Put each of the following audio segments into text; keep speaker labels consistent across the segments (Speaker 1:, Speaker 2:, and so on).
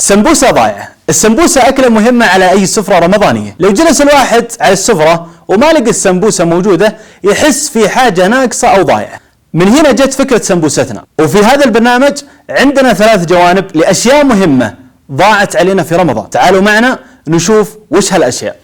Speaker 1: السمبوسة ضايعة. السمبوسة أكلة مهمة على أي سفرة رمضانية. لو جلس الواحد على السفرة وما لقى السمبوسة موجودة يحس في حاجة ناقصة أو ضايعة. من هنا جت فكرة سمبوستنا. وفي هذا البرنامج عندنا 3 جوانب لأشياء مهمة ضاعت علينا في رمضان. تعالوا معنا نشوف وش هالأشياء.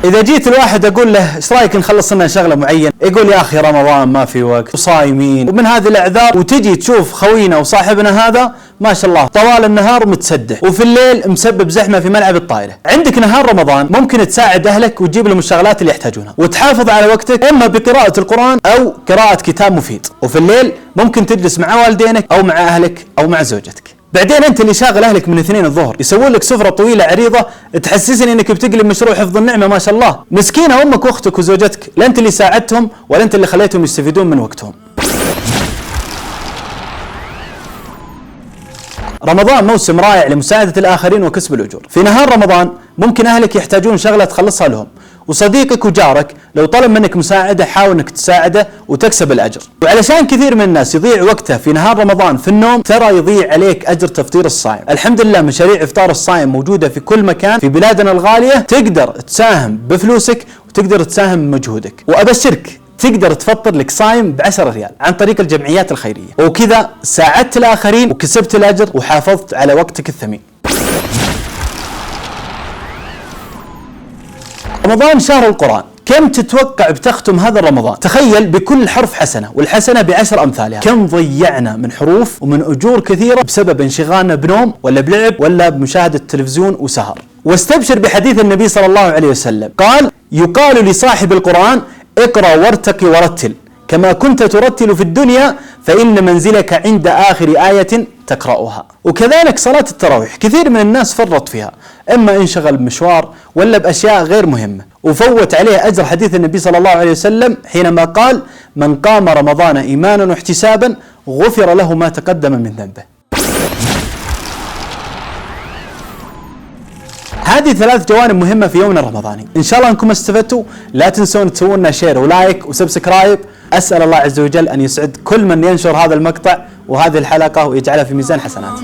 Speaker 1: إذا جيت الواحد أقول له إيش رأيك نخلص لنا شغلة معين، يقول يا أخي رمضان ما في وقت وصايمين ومن هذه الأعذار. وتجي تشوف خوينا وصاحبنا هذا ما شاء الله طوال النهار متسدح وفي الليل مسبب زحمة في ملعب الطايرة. عندك نهار رمضان ممكن تساعد أهلك وتجيب لهم الشغلات اللي يحتاجونها وتحافظ على وقتك، إما بقراءة القرآن أو قراءة كتاب مفيد. وفي الليل ممكن تجلس مع والدينك أو مع أهلك أو مع زوجتك. بعدين انت اللي شاغل اهلك من 2 الظهر يسوون لك سفره طويله عريضه تحسسني انك بتقلب مشروع حفظ النعمه. ما شاء الله مسكينه امك واختك وزوجتك، لا انت اللي ساعدتهم ولا انت اللي خليتهم يستفيدون من وقتهم. رمضان موسم رائع لمساعدة الآخرين وكسب الأجور. في نهار رمضان ممكن أهلك يحتاجون شغلة تخلصها لهم، وصديقك وجارك لو طلب منك مساعدة حاول أنك تساعده وتكسب الأجر. وعلشان كثير من الناس يضيع وقته في نهار رمضان في النوم، ترى يضيع عليك أجر تفطير الصائم. الحمد لله مشاريع إفطار الصائم موجودة في كل مكان في بلادنا الغالية، تقدر تساهم بفلوسك وتقدر تساهم بمجهودك. وأبشرك تقدر تفطر لك صايم ب10 ريال عن طريق الجمعيات الخيرية، وكذا ساعدت الآخرين وكسبت الأجر وحافظت على وقتك الثمين. رمضان شهر القرآن، كم تتوقع بتختم هذا رمضان؟ تخيل بكل حرف حسنة، والحسنة ب10 أمثالها. كم ضيعنا من حروف ومن أجور كثيرة بسبب انشغالنا بنوم ولا بلعب ولا بمشاهدة التلفزيون وسهر. واستبشر بحديث النبي صلى الله عليه وسلم قال: يقال لصاحب القرآن اقرأ وارتقي ورتل كما كنت ترتل في الدنيا فإن منزلك عند آخر آية تقرأها. وكذلك صلاة التراويح كثير من الناس فرط فيها، إما انشغل بمشوار ولا بأشياء غير مهمة، وفوت عليه أجر حديث النبي صلى الله عليه وسلم حينما قال: من قام رمضان إيمانا واحتسابا غفر له ما تقدم من ذنبه. هذه 3 جوانب مهمة في يومنا الرمضاني. إن شاء الله أنكم استفدتوا. لا تنسون تسوون لنا شير ولايك وسبسكرايب. أسأل الله عز وجل أن يسعد كل من ينشر هذا المقطع وهذه الحلقة ويجعلها في ميزان حسناته.